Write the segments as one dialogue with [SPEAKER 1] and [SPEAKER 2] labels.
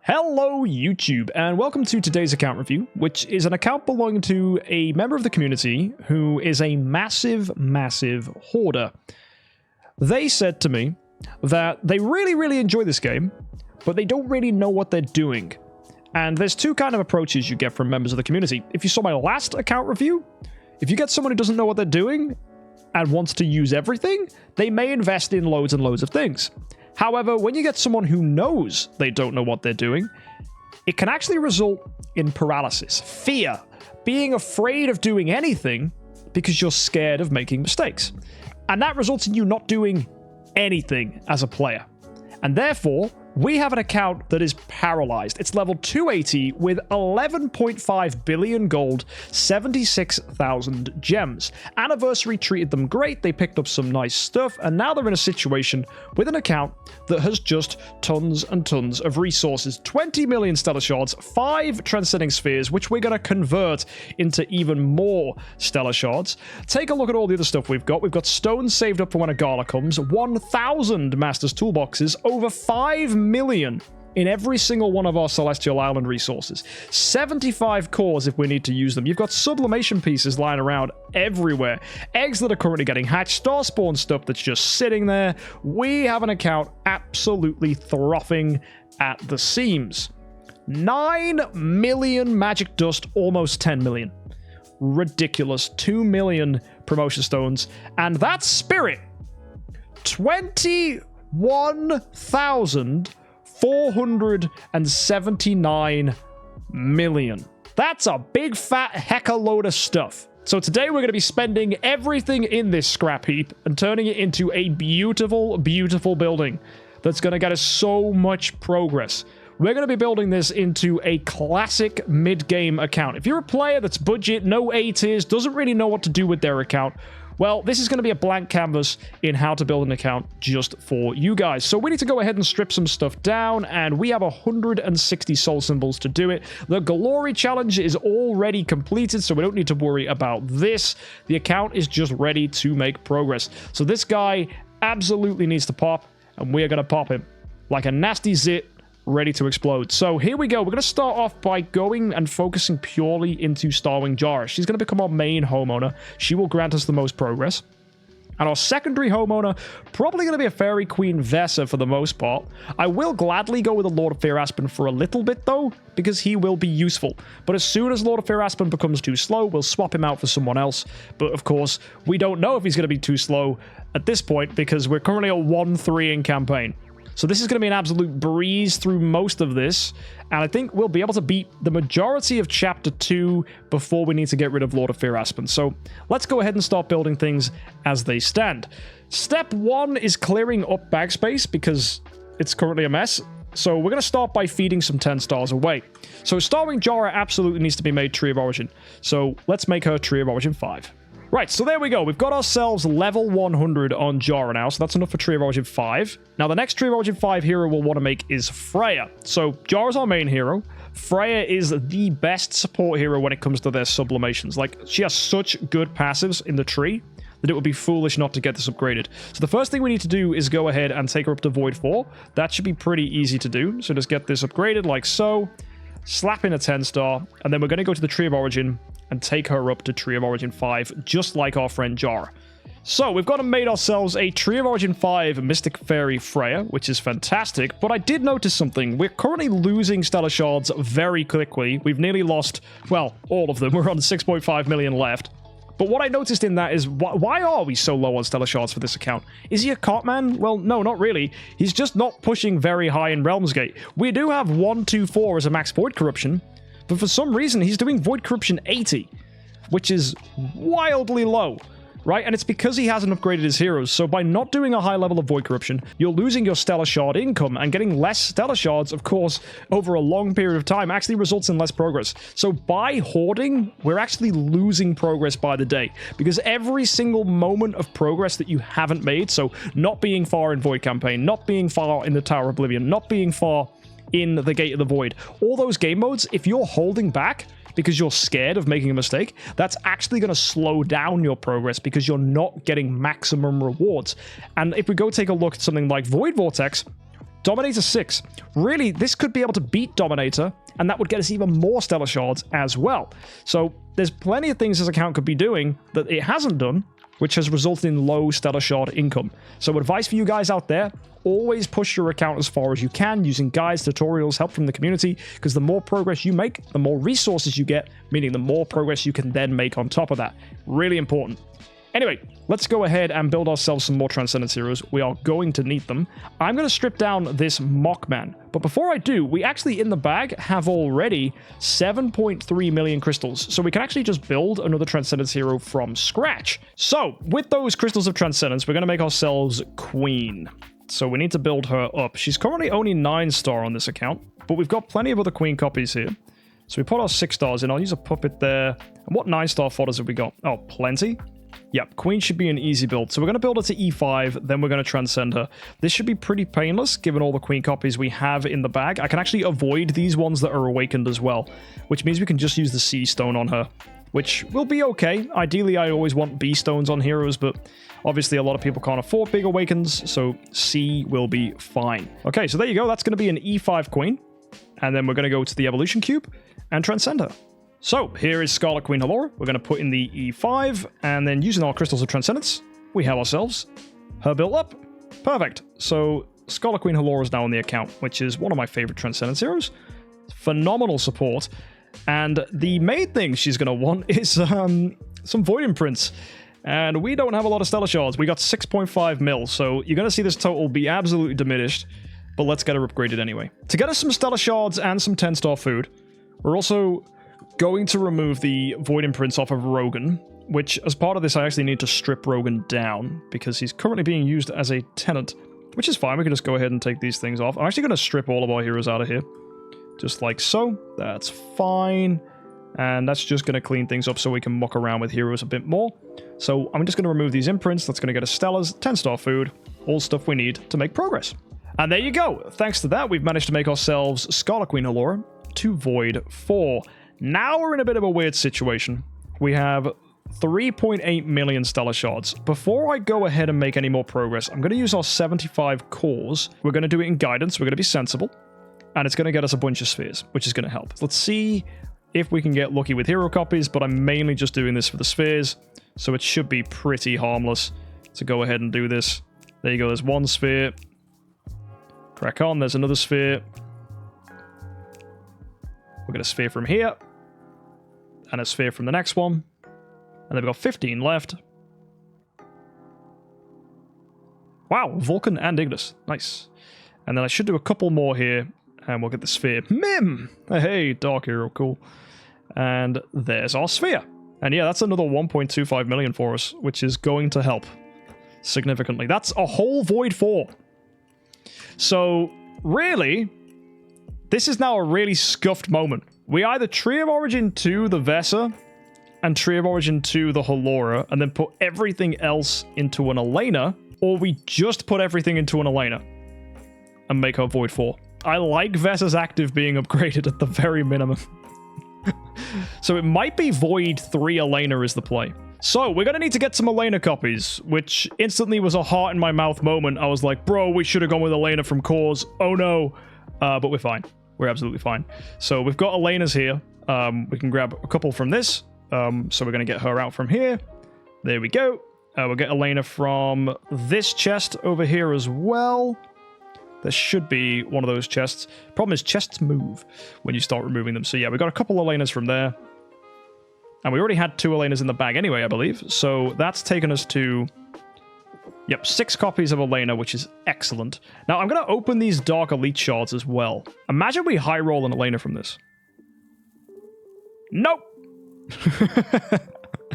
[SPEAKER 1] Hello YouTube, and welcome to today's account review, which is an account belonging to a member of the community who is a massive hoarder. They said to me that they really enjoy this game, but they don't really know what they're doing. And there's two kind of approaches you get from members of the community. If you saw my last account review, if you get someone who doesn't know what they're doing and wants to use everything, they may invest in loads and loads of things. However, when you get someone who knows they don't know what they're doing, it can actually result in paralysis, fear, being afraid of doing anything because you're scared of making mistakes. And that results in you not doing anything as a player. And therefore, we have an account that is paralyzed. It's level 280 with 11.5 billion gold, 76,000 gems. Anniversary treated them great, they picked up some nice stuff, and now they're in a situation with an account that has just tons and tons of resources. 20 million stellar shards, 5 transcending spheres, which we're going to convert into even more stellar shards. Take a look at all the other stuff we've got. We've got stones saved up for when a gala comes, 1,000 master's toolboxes, over 5 million in every single one of our Celestial Island resources. 75 cores if we need to use them. You've got sublimation pieces lying around everywhere. Eggs that are currently getting hatched. Star spawn stuff that's just sitting there. We have an account absolutely frothing at the seams. 9 million magic dust, almost 10 million. Ridiculous. 2 million promotion stones. And that spirit. 21,479 million. That's a big fat hecka load of stuff. So today we're going to be spending everything in this scrap heap and turning it into a beautiful building that's going to get us so much progress. We're going to be building this into a classic mid-game account. If you're a player that's budget, no A tiers, doesn't really know what to do with their account, well, this is going to be a blank canvas in how to build an account just for you guys. So we need to go ahead and strip some stuff down, and we have 160 soul symbols to do it. The Glory Challenge is already completed, so we don't need to worry about this. The account is just ready to make progress. So this guy absolutely needs to pop, and we are going to pop him like a nasty zit, ready to explode. So here we go. We're going to start off by going and focusing purely into Starwing Jara. She's going to become our main homeowner. She will grant us the most progress. And our secondary homeowner, probably going to be a Fairy Queen Vessa for the most part. I will gladly go with a Lord of Fear Aspen for a little bit though, because he will be useful. But as soon as Lord of Fear Aspen becomes too slow, we'll swap him out for someone else. But of course, we don't know if he's going to be too slow at this point, because we're currently at 1-3 in campaign. So this is going to be an absolute breeze through most of this, and I think we'll be able to beat the majority of Chapter 2 before we need to get rid of Lord of Fear Aspen. So let's go ahead and start building things as they stand. Step 1 is clearing up bag space because it's currently a mess. So we're going to start by feeding some 10 stars away. So Starwing Jara absolutely needs to be made Tree of Origin. So let's make her Tree of Origin 5. Right, so there we go. We've got ourselves level 100 on Jara now, so that's enough for Tree of Origin 5. Now, the next Tree of Origin 5 hero we'll want to make is Freya. So, Jara's our main hero. Freya is the best support hero when it comes to their sublimations. Like, she has such good passives in the tree that it would be foolish not to get this upgraded. So the first thing we need to do is go ahead and take her up to Void 4. That should be pretty easy to do. So just get this upgraded like so. Slap in a 10-star, and then we're going to go to the Tree of Origin and take her up to Tree of Origin 5, just like our friend Jara. So, we've gone and made ourselves a Tree of Origin 5 Mystic Fairy Freya, which is fantastic, but I did notice something. We're currently losing Stellar Shards very quickly. We've nearly lost, well, all of them. We're on 6.5 million left. But what I noticed in that is, why are we so low on Stellar Shards for this account? Is he a Cartman? Well, no, not really. He's just not pushing very high in Realms Gate. We do have 124 as a max Void Corruption, but for some reason, he's doing Void Corruption 80, which is wildly low, right? And it's because he hasn't upgraded his heroes. So by not doing a high level of Void Corruption, you're losing your Stellar Shard income, and getting less Stellar Shards, of course, over a long period of time actually results in less progress. So by hoarding, we're actually losing progress by the day, because every single moment of progress that you haven't made, so not being far in Void Campaign, not being far in the Tower of Oblivion, not being far in the Gate of the Void, all those game modes, if you're holding back because you're scared of making a mistake, that's actually going to slow down your progress because you're not getting maximum rewards. And if we go take a look at something like Void Vortex, Dominator 6. Really, this could be able to beat Dominator, and that would get us even more Stellar Shards as well. So there's plenty of things this account could be doing that it hasn't done, which has resulted in low Stellar Shard income. So advice for you guys out there, always push your account as far as you can using guides, tutorials, help from the community, because the more progress you make, the more resources you get, meaning the more progress you can then make on top of that. Really important. Anyway, let's go ahead and build ourselves some more Transcendence Heroes. We are going to need them. I'm going to strip down this Mockman. But before I do, we actually in the bag have already 7.3 million crystals. So we can actually just build another Transcendence Hero from scratch. So with those crystals of Transcendence, we're going to make ourselves Queen. So we need to build her up. She's currently only 9-star on this account, but we've got plenty of other Queen copies here. So we put our 6 stars in. I'll use a puppet there. And what 9-star fodders have we got? Oh, plenty. Yep, Queen should be an easy build. So we're going to build her to E5, then we're going to transcend her. This should be pretty painless, given all the Queen copies we have in the bag. I can actually avoid these ones that are awakened as well, which means we can just use the C stone on her, which will be okay. Ideally, I always want B stones on heroes, but obviously a lot of people can't afford big awakens, so C will be fine. Okay, so there you go. That's going to be an E5 Queen, and then we're going to go to the evolution cube and transcend her. So, here is Scarlet Queen Halora. We're going to put in the E5, and then using our Crystals of Transcendence, we have ourselves her built up. Perfect. So, Scarlet Queen Halora is now on the account, which is one of my favorite Transcendence heroes. Phenomenal support. And the main thing she's going to want is some Void Imprints. And we don't have a lot of Stellar Shards. We got 6.5 mil, so you're going to see this total be absolutely diminished. But let's get her upgraded anyway. To get us some Stellar Shards and some 10-star food, we're also going to remove the Void Imprints off of Rogan, which as part of this I actually need to strip Rogan down because he's currently being used as a tenant, which is fine. We can just go ahead and take these things off. I'm actually going to strip all of our heroes out of here, just like so. That's fine. And that's just going to clean things up so we can muck around with heroes a bit more. So I'm just going to remove these imprints. That's going to get us Stellars, 10-star food, all stuff we need to make progress. And there you go. Thanks to that, we've managed to make ourselves Scarlet Queen Halora to Void 4. Now we're in a bit of a weird situation. We have 3.8 million Stellar Shards. Before I go ahead and make any more progress, I'm going to use our 75 cores. We're going to do it in guidance. We're going to be sensible. And it's going to get us a bunch of spheres, which is going to help. Let's see if we can get lucky with hero copies, but I'm mainly just doing this for the spheres. So it should be pretty harmless to go ahead and do this. There you go. There's one sphere. Crack on. There's another sphere. We'll get a sphere from here. And a sphere from the next one. And then we've got 15 left. Wow, Vulcan and Ignis. Nice. And then I should do a couple more here. And we'll get the sphere. Mim! Hey, Dark Hero, cool. And there's our sphere. And yeah, that's another 1.25 million for us, which is going to help significantly. That's a whole Void 4. So, really, this is now a really scuffed moment. We either Tree of Origin to the Vesa and Tree of Origin to the Halora and then put everything else into an Elena, or we just put everything into an Elena and make her Void 4. I like Vesa's active being upgraded at the very minimum. So it might be Void 3 Elena is the play. So we're going to need to get some Elena copies, which instantly was a heart in my mouth moment. I was like, bro, we should have gone with Elena from cores. Oh no. But we're fine. We're absolutely fine. So we've got Elena's here. We can grab a couple from this. So we're going to get her out from here. There we go. We'll get Elena from this chest over here as well. There should be one of those chests. Problem is chests move when you start removing them. So yeah, we got a couple Elenas from there. And we already had 2 Elenas in the bag anyway, I believe. So that's taken us to... Yep, 6 copies of Elena, which is excellent. Now, I'm going to open these Dark Elite Shards as well. Imagine we high roll an Elena from this. Nope!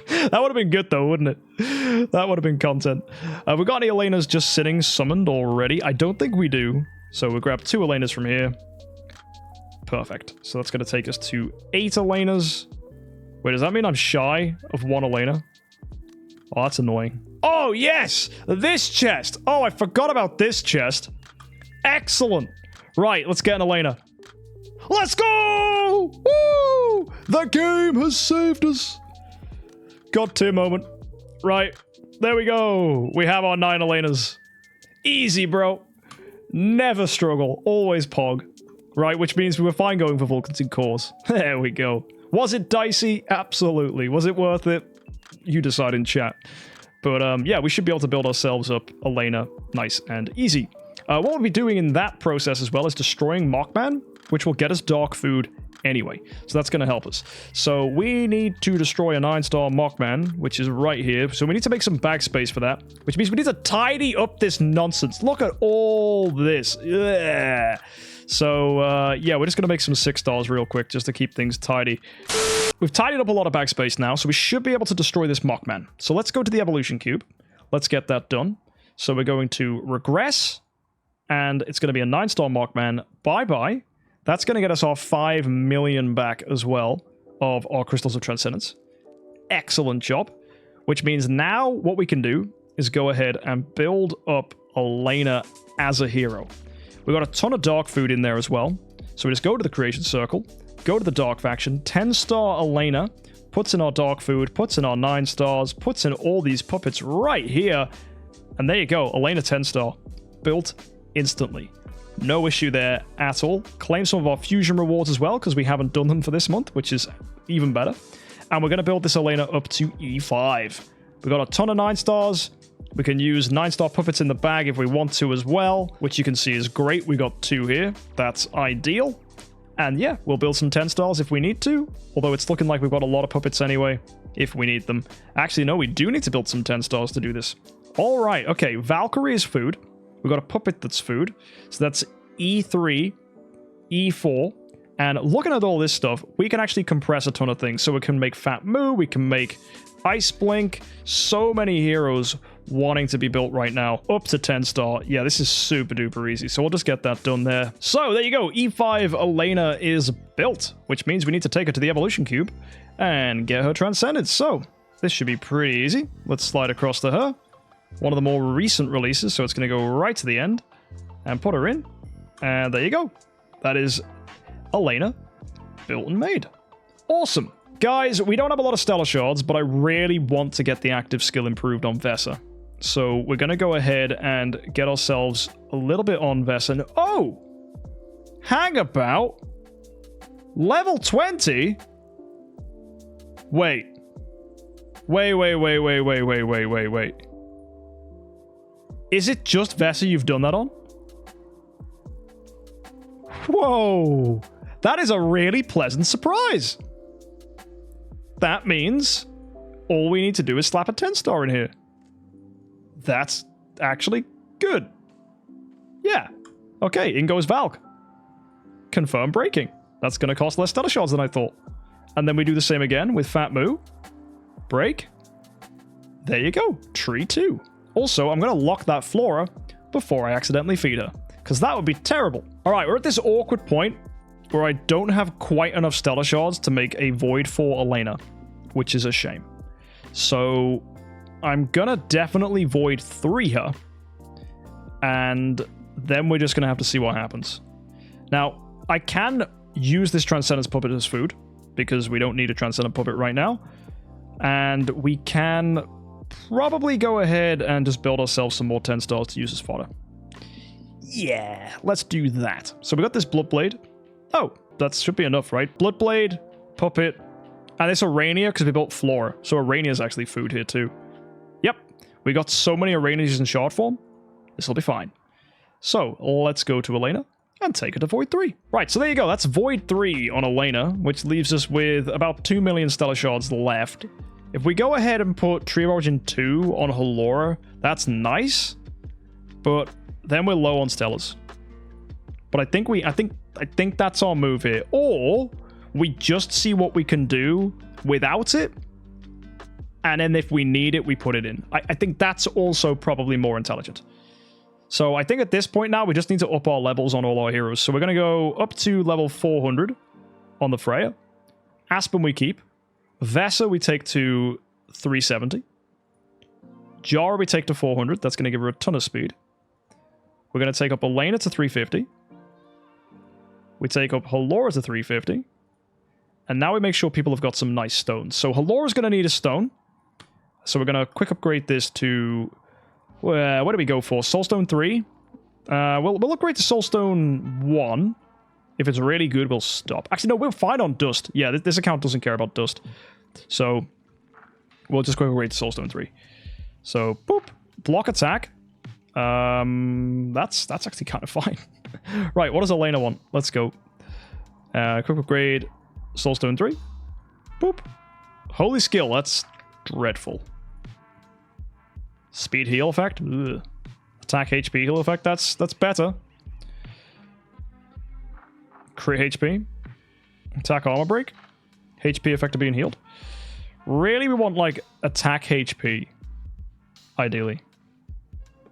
[SPEAKER 1] That would have been good, though, wouldn't it? That would have been content. We got any Elenas just sitting summoned already? I don't think we do. So we'll grab 2 Elenas from here. Perfect. So that's going to take us to 8 Elenas. Wait, does that mean I'm shy of 1 Elena? Oh, that's annoying. Oh, yes! This chest! Oh, I forgot about this chest. Excellent! Right, let's get an Elena. Let's go! Woo! The game has saved us! God tier moment. Right, there we go. We have our 9 Elenas. Easy, bro. Never struggle. Always pog. Right, which means we were fine going for Vulcans in cores. There we go. Was it dicey? Absolutely. Was it worth it? You decide in chat. But yeah, we should be able to build ourselves up Elena nice and easy. What we'll be doing in that process as well is destroying Mockman, which will get us dark food anyway. So that's going to help us. So we need to destroy a 9-star Mockman, which is right here. So we need to make some bag space for that, which means we need to tidy up this nonsense. Look at all this. Yeah. So, yeah, we're just going to make some 6-stars real quick just to keep things tidy. We've tidied up a lot of backspace now, so we should be able to destroy this Mockman. So let's go to the evolution cube. Let's get that done. So we're going to regress, and it's going to be a 9-star Mockman. Bye-bye. That's going to get us our 5 million back as well of our Crystals of Transcendence. Excellent job. Which means now what we can do is go ahead and build up Elena as a hero. We've got a ton of dark food in there as well. So we just go to the creation circle, go to the dark faction, 10-star Elena, puts in our dark food, puts in our 9 stars, puts in all these puppets right here. And there you go, Elena 10-star. Built instantly. No issue there at all. Claim some of our fusion rewards as well, because we haven't done them for this month, which is even better. And we're going to build this Elena up to E5. We've got a ton of 9 stars. We can use 9-star puppets in the bag if we want to as well, which you can see is great. We got 2 here. That's ideal. And yeah, we'll build some 10 stars if we need to, although it's looking like we've got a lot of puppets anyway, if we need them. Actually, no, we do need to build some 10 stars to do this. All right, okay, Valkyrie is food. We've got a puppet that's food. So that's E3, E4. And looking at all this stuff, we can actually compress a ton of things. So we can make Fat Moo, we can make Ice Blink, so many heroes wanting to be built right now. Up to 10-star. Yeah, this is super duper easy. So we'll just get that done there. So there you go. E5 Elena is built, which means we need to take her to the evolution cube and get her transcended. So this should be pretty easy. Let's slide across to her. One of the more recent releases, so it's going to go right to the end and put her in. And there you go. That is Elena built and made. Awesome. Guys, we don't have a lot of Stellar Shards, but I really want to get the active skill improved on Vesa. So we're going to go ahead and get ourselves a little bit on Vesa. Oh! Hang about. Level 20? Wait. Wait. Is it just Vesa you've done that on? Whoa! That is a really pleasant surprise. That means all we need to do is slap a 10-star in here. That's actually good. Yeah. Okay, in goes Valk. Confirm breaking. That's going to cost less Stellar Shards than I thought. And then we do the same again with Fat Moo. Break. There you go. Tree 2. Also, I'm going to lock that Flora before I accidentally feed her, because that would be terrible. All right, we're at this awkward point where I don't have quite enough Stellar Shards to make a Void for Elena, which is a shame. So I'm gonna definitely Void 3 her, and then we're just gonna have to see what happens. Now, I can use this Transcendence Puppet as food, because we don't need a Transcendent Puppet right now, and we can probably go ahead and just build ourselves some more 10 stars to use as fodder. Yeah, let's do that. So we got this Bloodblade. Oh, that should be enough, right? Bloodblade, Puppet, and it's Arania because we built Flora. So Arania is actually food here too. Yep, we got so many Aranias in shard form. This will be fine. So let's go to Elena and take her to Void 3. Right, so there you go. That's Void 3 on Elena, which leaves us with about 2 million Stellar Shards left. If we go ahead and put Tree of Origin 2 on Halora, that's nice, but then we're low on Stellars. But I think that's our move here. Or we just see what we can do without it, and then if we need it, we put it in. I think that's also probably more intelligent. So I think at this point now, we just need to up our levels on all our heroes. So we're going to go up to level 400 on the Freya. Aspen we keep. Vesa we take to 370. Jara we take to 400. That's going to give her a ton of speed. We're going to take up Elena to 350. We take up Halora to 350. And now we make sure people have got some nice stones. So Halora's going to need a stone. So we're going to quick upgrade this to... what do we go for? Soulstone 3. We'll upgrade to Soulstone 1. If it's really good, we'll stop. Actually, no, we're fine on Dust. Yeah, this account doesn't care about Dust. So, we'll just go upgrade to Soulstone 3. So, boop. Block attack. That's actually kind of fine. Right, what does Elena want? Let's go. Quick upgrade. Soulstone 3. Boop. Holy skill, that's dreadful. Speed heal effect. Ugh. Attack HP heal effect, that's better. Crit HP. Attack armor break. HP effect of being healed. Really, we want, like, attack HP. Ideally.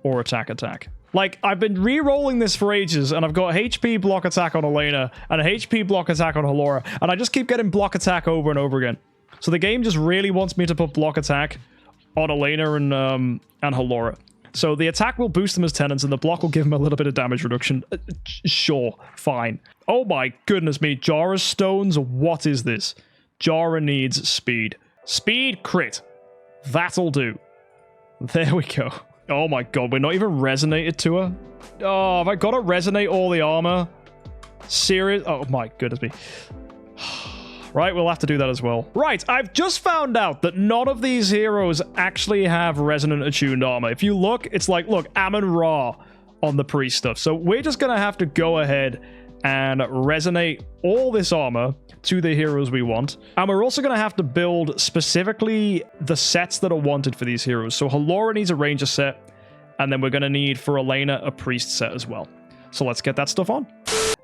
[SPEAKER 1] Or attack. Like, I've been re-rolling this for ages, and I've got HP block attack on Elena, and a HP block attack on Halora, and I just keep getting block attack over and over again. So the game just really wants me to put block attack on Elena and Halora. So the attack will boost them as tenants, and the block will give them a little bit of damage reduction. Sure, fine. Oh my goodness me, Jara's stones, what is this? Jara needs speed. Speed crit. That'll do. There we go. Oh my god, we're not even resonated to her. Oh, have I got to resonate all the armor? Serious? Oh my goodness me. Right, we'll have to do that as well. Right, I've just found out that none of these heroes actually have resonant attuned armor. If you look, it's like, look, Amun-Ra on the priest stuff. So we're just going to have to go ahead and resonate all this armor to the heroes we want. And we're also going to have to build specifically the sets that are wanted for these heroes. So Halora needs a ranger set, and then we're going to need for Elena a priest set as well. So let's get that stuff on.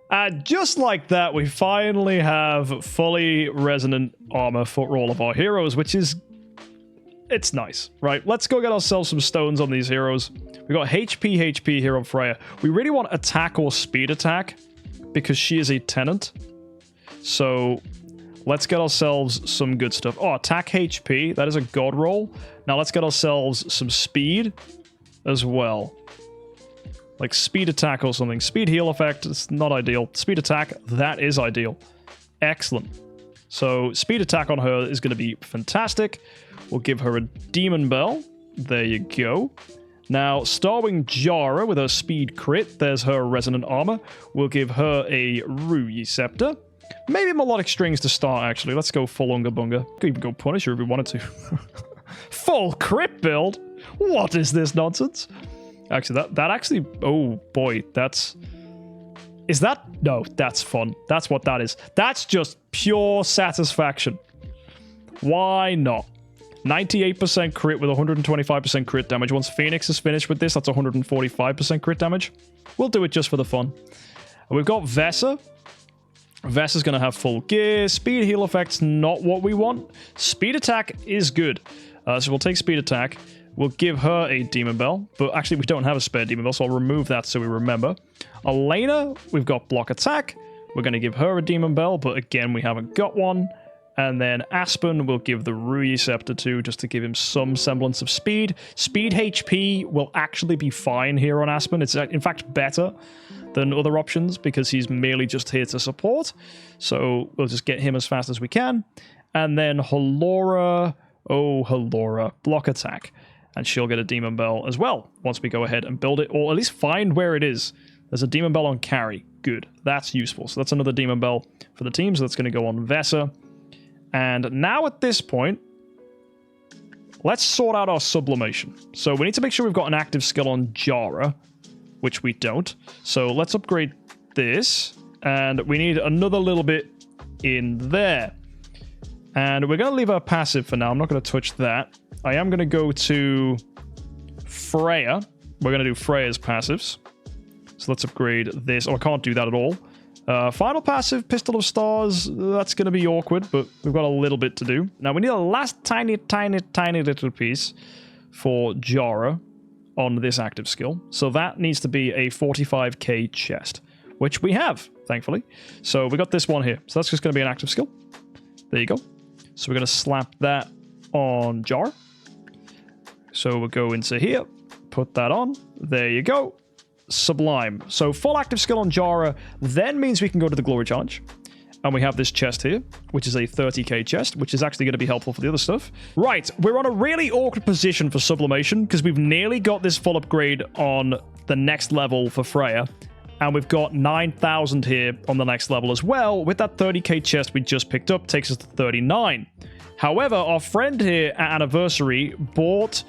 [SPEAKER 1] And just like that, we finally have fully resonant armor for all of our heroes, which is... it's nice, right? Let's go get ourselves some stones on these heroes. We got HP here on Freya. We really want attack or speed attack because she is a tenant. So let's get ourselves some good stuff. Oh, attack HP. That is a god roll. Now let's get ourselves some speed as well. Like speed attack or something. Speed heal effect, it's not ideal. Speed attack, that is ideal. Excellent. So speed attack on her is going to be fantastic. We'll give her a demon bell. There you go. Now, Starwing Jara with her speed crit. There's her resonant armor. We'll give her a Ruyi Scepter. Maybe melodic strings to start, actually. Let's go full Unga Bunga. Could even go Punisher if we wanted to. Full crit build? What is this nonsense? Actually, that actually... oh, boy. That's... is that... no, that's fun. That's what that is. That's just pure satisfaction. Why not? 98% crit with 125% crit damage. Once Phoenix is finished with this, that's 145% crit damage. We'll do it just for the fun. And we've got Vesa. Vesa's going to have full gear. Speed heal effect's not what we want. Speed attack is good. So we'll take speed attack. We'll give her a demon bell. But actually, we don't have a spare demon bell, so I'll remove that so we remember. Elena, we've got block attack. We're going to give her a demon bell, but again, we haven't got one. And then Aspen will give the Ruyi Scepter to, just to give him some semblance of speed. Speed HP will actually be fine here on Aspen. It's in fact better than other options because he's merely just here to support. So we'll just get him as fast as we can. And then Halora, oh Halora, block attack. And she'll get a Demon Bell as well once we go ahead and build it, or at least find where it is. There's a Demon Bell on carry. Good. That's useful. So that's another Demon Bell for the team. So that's going to go on Vesa. And now at this point, let's sort out our sublimation. So we need to make sure we've got an active skill on Jara, which we don't. So let's upgrade this. And we need another little bit in there. And we're going to leave our passive for now. I'm not going to touch that. I am going to go to Freya. We're going to do Freya's passives. So let's upgrade this. Oh, I can't do that at all. Final passive, Pistol of Stars. That's going to be awkward, but we've got a little bit to do. Now, we need a last tiny little piece for Jara on this active skill. So that needs to be a 45k chest, which we have, thankfully. So we got this one here. So that's just going to be an active skill. There you go. So we're going to slap that on Jara. So we'll go into here, put that on. There you go. Sublime. So full active skill on Jara then means we can go to the Glory Challenge. And we have this chest here, which is a 30k chest, which is actually going to be helpful for the other stuff. Right, we're on a really awkward position for sublimation because we've nearly got this full upgrade on the next level for Freya. And we've got 9,000 here on the next level as well. With that 30k chest we just picked up, takes us to 39. However, our friend here at Anniversary bought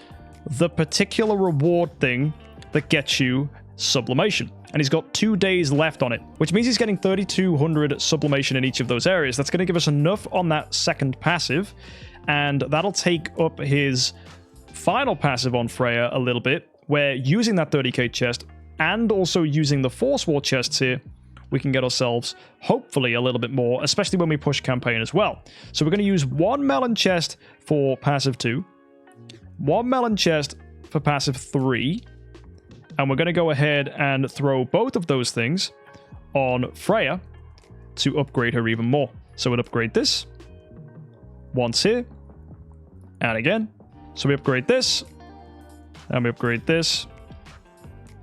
[SPEAKER 1] the particular reward thing that gets you sublimation. And he's got 2 days left on it, which means he's getting 3,200 sublimation in each of those areas. That's going to give us enough on that second passive. And that'll take up his final passive on Freya a little bit, where using that 30k chest and also using the Force War chests here, we can get ourselves, hopefully, a little bit more, especially when we push campaign as well. So we're going to use 1 melon chest for passive 2, 1 melon chest for passive 3, and we're going to go ahead and throw both of those things on Freya to upgrade her even more. So we'll upgrade this once here, and again. So we upgrade this, and we upgrade this.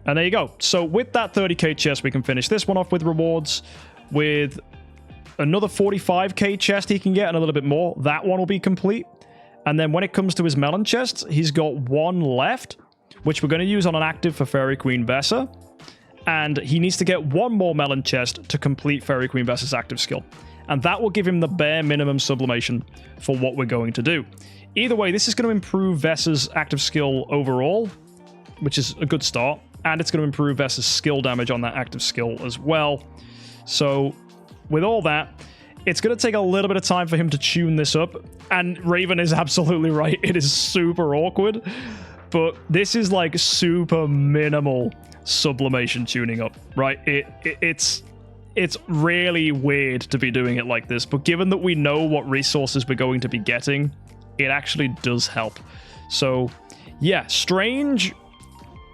[SPEAKER 1] And there you go. So with that 30k chest, we can finish this one off with rewards. With another 45k chest he can get and a little bit more. That one will be complete. And then when it comes to his melon chest, he's got 1 left, which we're going to use on an active for Fairy Queen Vessa. And he needs to get 1 more melon chest to complete Fairy Queen Vessa's active skill. And that will give him the bare minimum sublimation for what we're going to do. Either way, this is going to improve Vessa's active skill overall, which is a good start. And it's going to improve Vessa's skill damage on that active skill as well. So with all that, it's going to take a little bit of time for him to tune this up. And Raven is absolutely right. It is super awkward. But this is like super minimal sublimation tuning up, right? It's really weird to be doing it like this. But given that we know what resources we're going to be getting, it actually does help. So yeah, strange,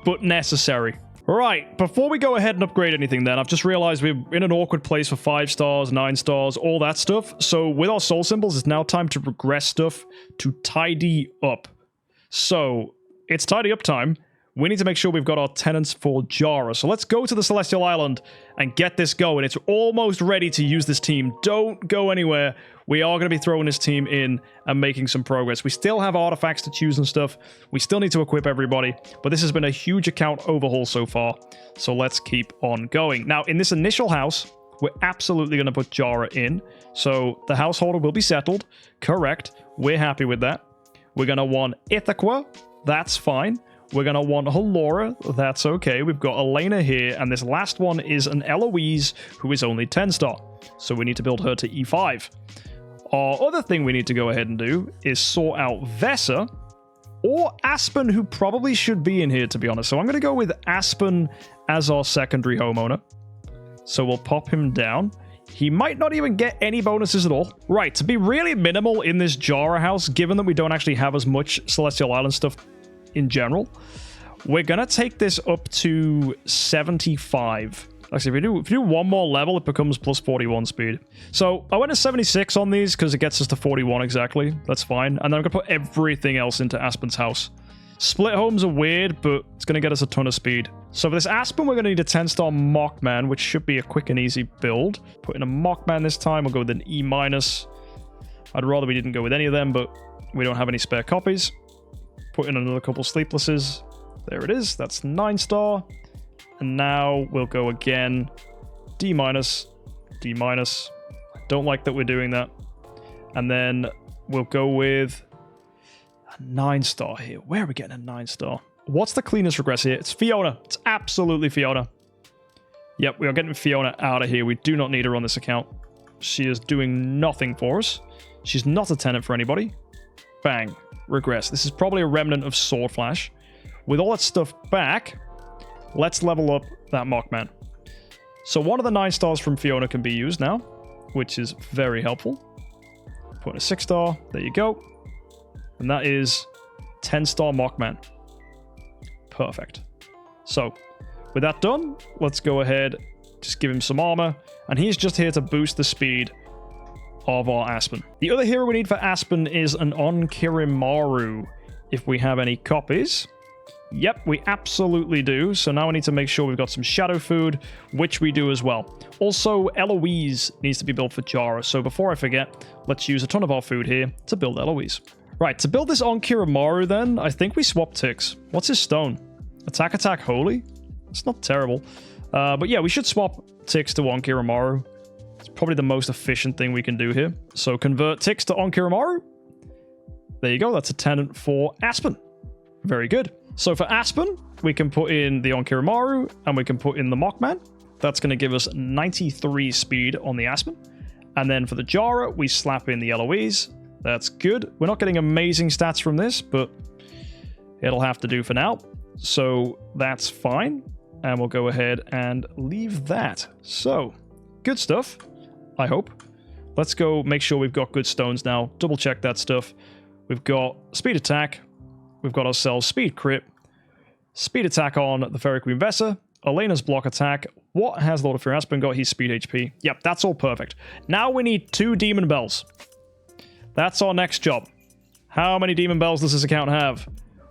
[SPEAKER 1] but necessary. Right, before we go ahead and upgrade anything then, I've just realized we're in an awkward place for 5 stars, 9 stars, all that stuff. So with our soul symbols, it's now time to regress stuff to tidy up. So it's tidy up time. We need to make sure we've got our tenants for Jara. So let's go to the Celestial Island and get this going. It's almost ready to use this team. Don't go anywhere. We are going to be throwing this team in and making some progress. We still have artifacts to choose and stuff. We still need to equip everybody. But this has been a huge account overhaul so far. So let's keep on going. Now, in this initial house, we're absolutely going to put Jara in. So the householder will be settled. Correct. We're happy with that. We're going to want Ithaca. That's fine. We're going to want Halora. That's okay. We've got Elena here. And this last one is an Eloise who is only 10 star. So we need to build her to E5. Our other thing we need to go ahead and do is sort out Vessa or Aspen, who probably should be in here, to be honest. So I'm going to go with Aspen as our secondary homeowner. So we'll pop him down. He might not even get any bonuses at all. Right, to be really minimal in this Jara house, given that we don't actually have as much Celestial Island stuff in general, we're going to take this up to 75. Actually, if we do 1 more level, it becomes plus 41 speed. So I went to 76 on these because it gets us to 41 exactly. That's fine. And then I'm going to put everything else into Aspen's house. Split homes are weird, but it's going to get us a ton of speed. So for this Aspen, we're going to need a 10-star Mockman, which should be a quick and easy build. Put in a Mockman this time. We'll go with an E-. I'd rather we didn't go with any of them, but we don't have any spare copies. Put in another couple Sleeplesses. There it is. That's 9-star. And now we'll go again. D-, D-. Don't like that we're doing that. And then we'll go with a 9-star here. Where are we getting a 9-star? What's the cleanest regress here? It's Fiona. It's absolutely Fiona. Yep, we are getting Fiona out of here. We do not need her on this account. She is doing nothing for us. She's not a tenant for anybody. Bang. Regress. This is probably a remnant of Sword Flash. With all that stuff back, let's level up that Mockman. So one of the 9 stars from Fiona can be used now, which is very helpful. Put in a 6-star. There you go. And that is 10-star Mockman. Perfect. So with that done, let's go ahead, just give him some armor. And he's just here to boost the speed of our Aspen. The other hero we need for Aspen is an Onkirimaru, if we have any copies. Yep, we absolutely do. So now we need to make sure we've got some shadow food, which we do as well. Also, Eloise needs to be built for Jara. So before I forget, let's use a ton of our food here to build Eloise. Right, to build this Onkirimaru then, I think we swap ticks. What's his stone? Attack, holy? It's not terrible. But yeah, we should swap ticks to Onkiramaru. It's probably the most efficient thing we can do here. So convert ticks to Onkiramaru. There you go. That's a tenant for Aspen. Very good. So for Aspen, we can put in the Onkiramaru and we can put in the Mockman. That's going to give us 93 speed on the Aspen. And then for the Jara, we slap in the Eloise. That's good. We're not getting amazing stats from this, but it'll have to do for now. So that's fine. And we'll go ahead and leave that. So, good stuff, I hope. Let's go make sure we've got good stones now. Double check that stuff. We've got speed attack. We've got ourselves speed crit. Speed attack on the Fairy Queen Vessa. Elena's block attack. What has Lord of Fear Aspen got? He's speed HP. Yep, that's all perfect. Now we need 2 Demon Bells. That's our next job. How many Demon Bells does this account have?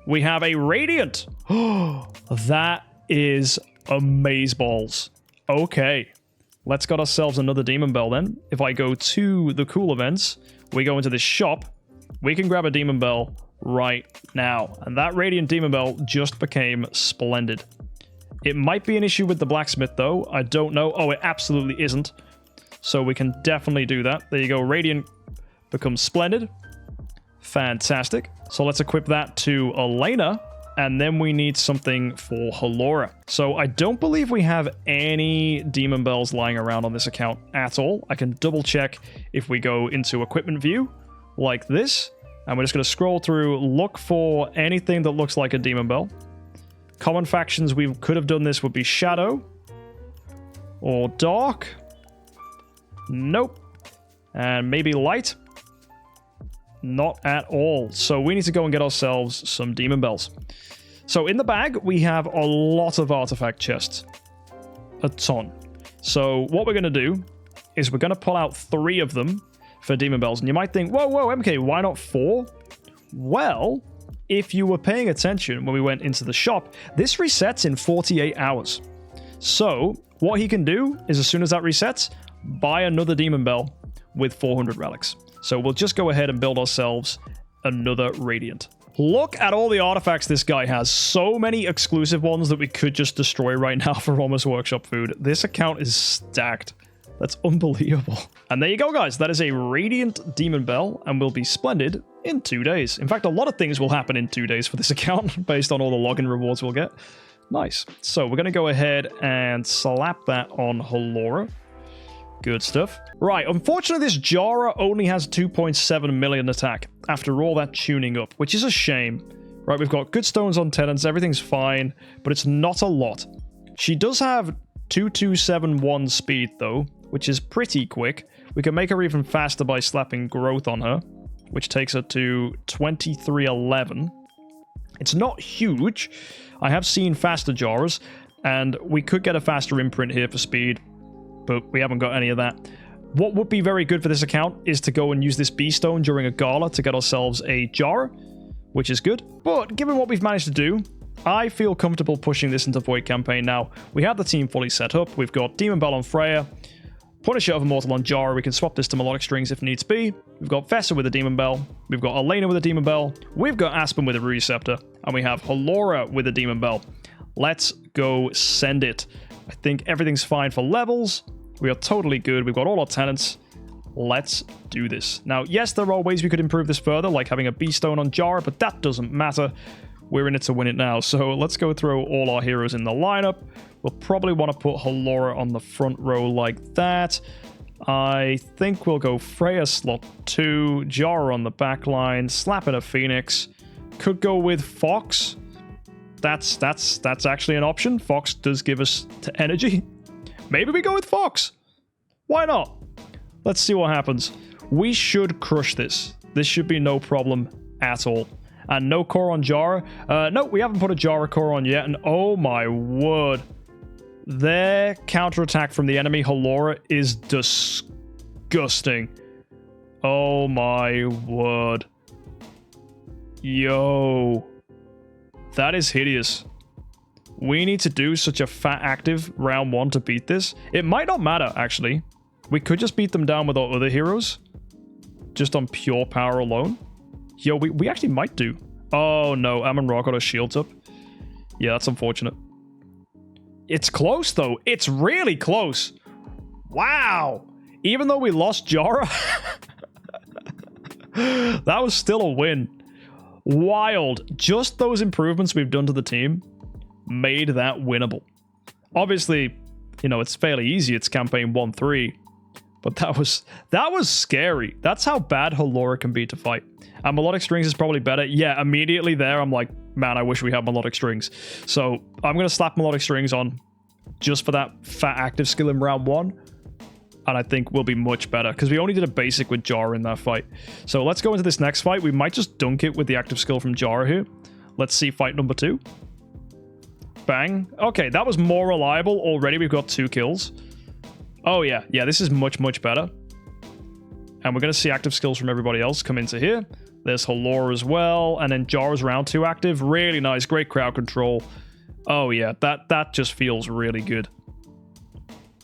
[SPEAKER 1] We have a Radiant. Oh, that is amazeballs. Okay. Let's get ourselves another Demon Bell then. If I go to the cool events, we go into this shop, we can grab a Demon Bell right now. And that Radiant Demon Bell just became splendid. It might be an issue with the blacksmith though. I don't know. Oh, it absolutely isn't. So we can definitely do that. There you go. Radiant becomes splendid. Fantastic. So let's equip that to Elena. And then we need something for Halora. So I don't believe we have any Demon Bells lying around on this account at all. I can double check if we go into equipment view like this. And we're just going to scroll through, look for anything that looks like a Demon Bell. Common factions we could have done this would be Shadow or Dark. Nope. And maybe Light. Not at all. So we need to go and get ourselves some Demon Bells. So in the bag, we have a lot of artifact chests. A ton. So what we're going to do is we're going to pull out 3 of them for Demon Bells. And you might think, whoa, MK, why not 4? Well, if you were paying attention when we went into the shop, this resets in 48 hours. So what he can do is as soon as that resets, buy another Demon Bell with 400 relics. So we'll just go ahead and build ourselves another Radiant. Look at all the artifacts this guy has. So many exclusive ones that we could just destroy right now for almost workshop food. This account is stacked. That's unbelievable. And there you go, guys. That is a Radiant Demon Bell and will be splendid in 2 days. In fact, a lot of things will happen in 2 days for this account based on all the login rewards we'll get. Nice. So we're going to go ahead and slap that on Halora. Good stuff. Right, unfortunately this Jara only has 2.7 million attack after all that tuning up, which is a shame. Right, we've got good stones on tenants, everything's fine, but it's not a lot. She does have 2271 speed though, which is pretty quick. We can make her even faster by slapping growth on her, which takes her to 2311. It's not huge. I have seen faster Jaras, and we could get a faster imprint here for speed, but we haven't got any of that. What would be very good for this account is to go and use this B-Stone during a gala to get ourselves a Jara, which is good. But given what we've managed to do, I feel comfortable pushing this into Void Campaign now. We have the team fully set up. We've got Demon Bell on Freya, Punisher of Immortal on Jara. We can swap this to Melodic Strings if needs be. We've got Vessa with a Demon Bell. We've got Elena with a Demon Bell. We've got Aspen with a Receptor. And we have Halora with a Demon Bell. Let's go send it. I think everything's fine for levels. We are totally good. We've got all our tenants. Let's do this. Now, yes, there are ways we could improve this further, like having a B-Stone on Jara, but that doesn't matter. We're in it to win it now. So let's go throw all our heroes in the lineup. We'll probably want to put Halora on the front row like that. I think we'll go Freya slot 2, Jara on the back line, slap in a Phoenix. Could go with Fox. That's actually an option. Fox does give us energy. Maybe we go with Fox. Why not? Let's see what happens. We should crush this. This should be no problem at all. And no core on Jara. No, we haven't put a Jara core on yet. And oh my word. Their counterattack from the enemy Halora is disgusting. Oh my word. Yo. That is hideous. We need to do such a fat active round 1 to beat this. It might not matter, actually. We could just beat them down with our other heroes. Just on pure power alone. Yo, we actually might do. Oh no, Ammon Rock got our shields up. Yeah, that's unfortunate. It's close, though. It's really close. Wow. Even though we lost Jara, that was still a win. Wild. Just those improvements we've done to the team made that winnable. Obviously, you know, it's fairly easy. It's campaign 1-3. But that was scary. That's how bad Halora can be to fight. And Melodic Strings is probably better. Yeah, immediately there, I'm like, man, I wish we had Melodic Strings. So I'm going to slap Melodic Strings on just for that fat active skill in round 1. And I think we'll be much better because we only did a basic with Jara in that fight. So let's go into this next fight. We might just dunk it with the active skill from Jara here. Let's see fight number 2. Bang. Okay, that was more reliable. Already we've got 2 kills. Oh yeah, this is much, much better. And we're going to see active skills from everybody else come into here. There's Halora as well, and then Jara's round 2 active. Really nice, great crowd control. Oh yeah, that just feels really good.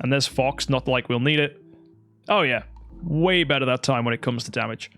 [SPEAKER 1] And there's Fox, not like we'll need it. Oh yeah, way better that time when it comes to damage.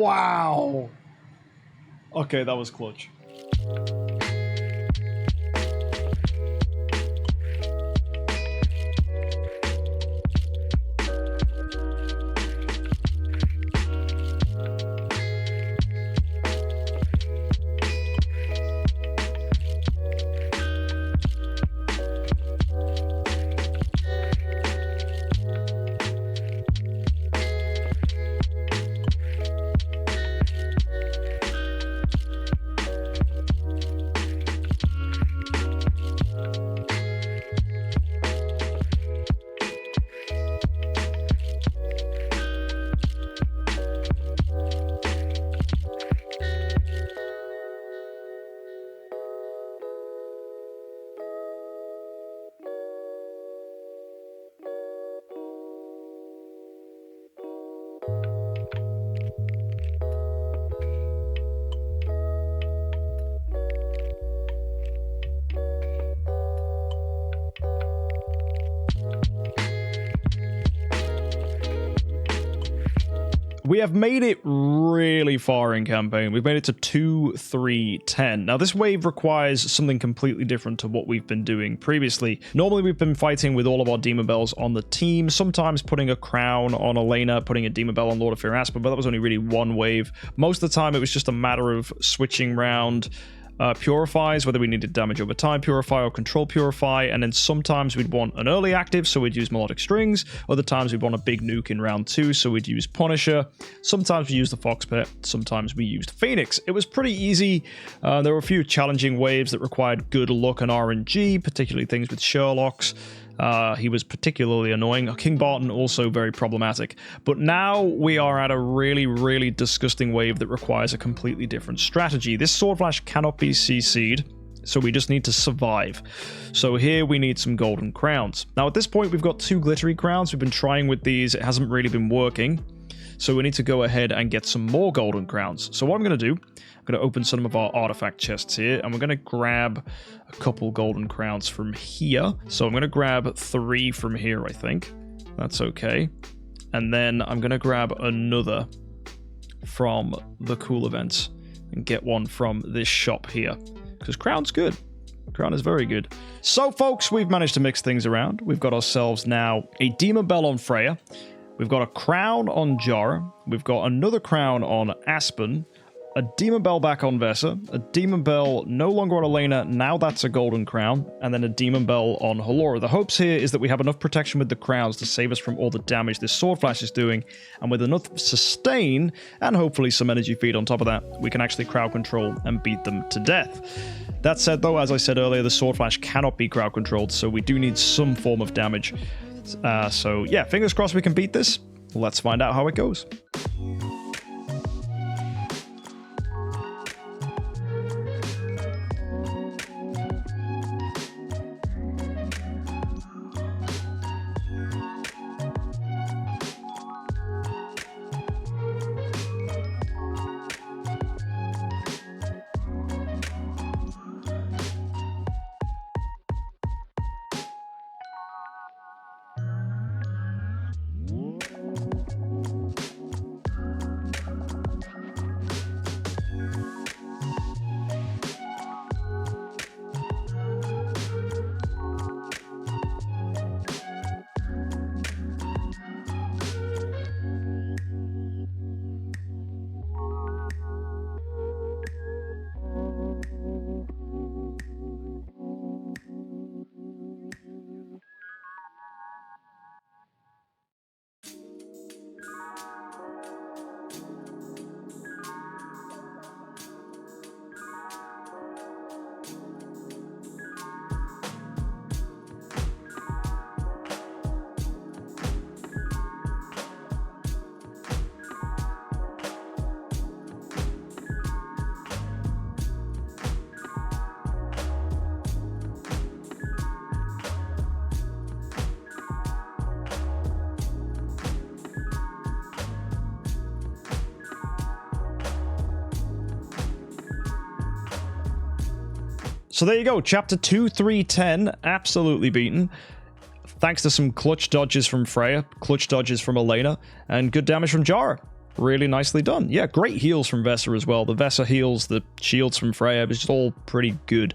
[SPEAKER 1] Wow. Okay, that was clutch. We have made it really far in campaign. We've made it to 2, 3, 10. Now, this wave requires something completely different to what we've been doing previously. Normally, we've been fighting with all of our Demon Bells on the team, sometimes putting a crown on Elena, putting a Demon Bell on Lord of Fear Aspen, but that was only really one wave. Most of the time, it was just a matter of switching round purifies, whether we needed damage over time purify or control purify, and then sometimes we'd want an early active, so we'd use melodic strings. Other times we'd want a big nuke in round 2, so we'd use Punisher. Sometimes we used the Fox Pit, sometimes we used Phoenix. It was pretty easy. There were a few challenging waves that required good luck and RNG, particularly things with Sherlock's. He was particularly annoying. King Barton also very problematic. But now we are at a really, really disgusting wave that requires a completely different strategy. This Sword Flash cannot be CC'd, so we just need to survive. So here we need some golden crowns. Now at this point we've got 2 glittery crowns. We've been trying with these. It hasn't really been working. So we need to go ahead and get some more golden crowns. So what I'm going to do, I'm going to open some of our artifact chests here, and we're going to grab a couple golden crowns from here. So I'm going to grab 3 from here, I think. That's okay. And then I'm going to grab another from the cool events and get one from this shop here, because crown's good. Crown is very good. So folks, we've managed to mix things around. We've got ourselves now a Demon Bell on Freya. We've got a crown on Jara. We've got another crown on Aspen. A Demon Bell back on Vesa. A Demon Bell no longer on Elena. Now that's a golden crown. And then a Demon Bell on Halora. The hopes here is that we have enough protection with the crowns to save us from all the damage this Sword Flash is doing. And with enough sustain and hopefully some energy feed on top of that, we can actually crowd control and beat them to death. That said though, as I said earlier, the Sword Flash cannot be crowd controlled. So we do need some form of damage. So yeah, fingers crossed we can beat this. Let's find out how it goes. So there you go, chapter 2, 3, 10, absolutely beaten. Thanks to some clutch dodges from Freya, clutch dodges from Elena, and good damage from Jara. really nicely done. Yeah, great heals from Vesa as well. The Vesa heals, the shields from Freya, it's just all pretty good.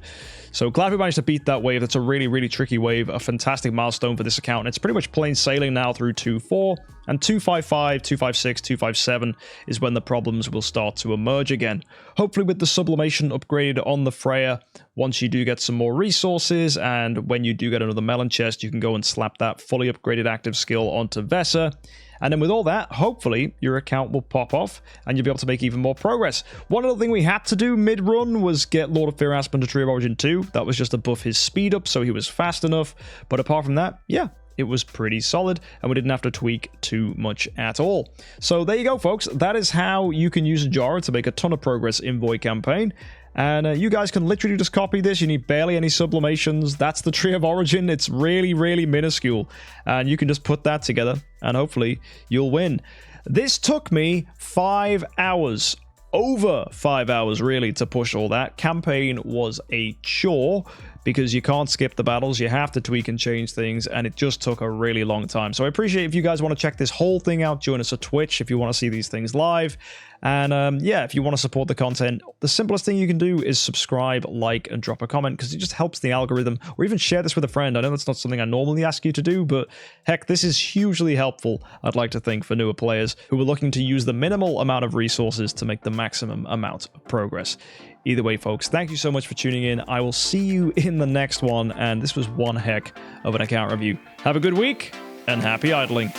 [SPEAKER 1] So glad we managed to beat that wave. That's a really, really tricky wave. A fantastic milestone for this account. And it's pretty much plain sailing now through 2-4. And 2-5-5, 2-5-6, 2-5-7 is when the problems will start to emerge again. Hopefully with the sublimation upgraded on the Freya, once you do get some more resources, and when you do get another melon chest, you can go and slap that fully upgraded active skill onto Vesa. And then with all that, hopefully your account will pop off and you'll be able to make even more progress. One other thing we had to do mid-run was get Lord of Fear Aspen to Tree of Origin 2. That was just to buff his speed up so he was fast enough. But apart from that, yeah, it was pretty solid and we didn't have to tweak too much at all. So there you go, folks. That is how you can use Jara to make a ton of progress in Void Campaign. And you guys can literally just copy this. You need barely any sublimations. That's the Tree of Origin. It's really, really minuscule. And you can just put that together and hopefully you'll win. This took me 5 hours. Over 5 hours, really, to push all that. Campaign was a chore because you can't skip the battles. You have to tweak and change things, and it just took a really long time. So I appreciate if you guys want to check this whole thing out, join us at Twitch if you want to see these things live. And yeah, if you want to support the content, the simplest thing you can do is subscribe, like, and drop a comment because it just helps the algorithm, or even share this with a friend. I know that's not something I normally ask you to do, but heck, this is hugely helpful, I'd like to think, for newer players who are looking to use the minimal amount of resources to make the maximum amount of progress. Either way, folks, thank you so much for tuning in. I will see you in the next one, and this was one heck of an account review. Have a good week, and happy idling.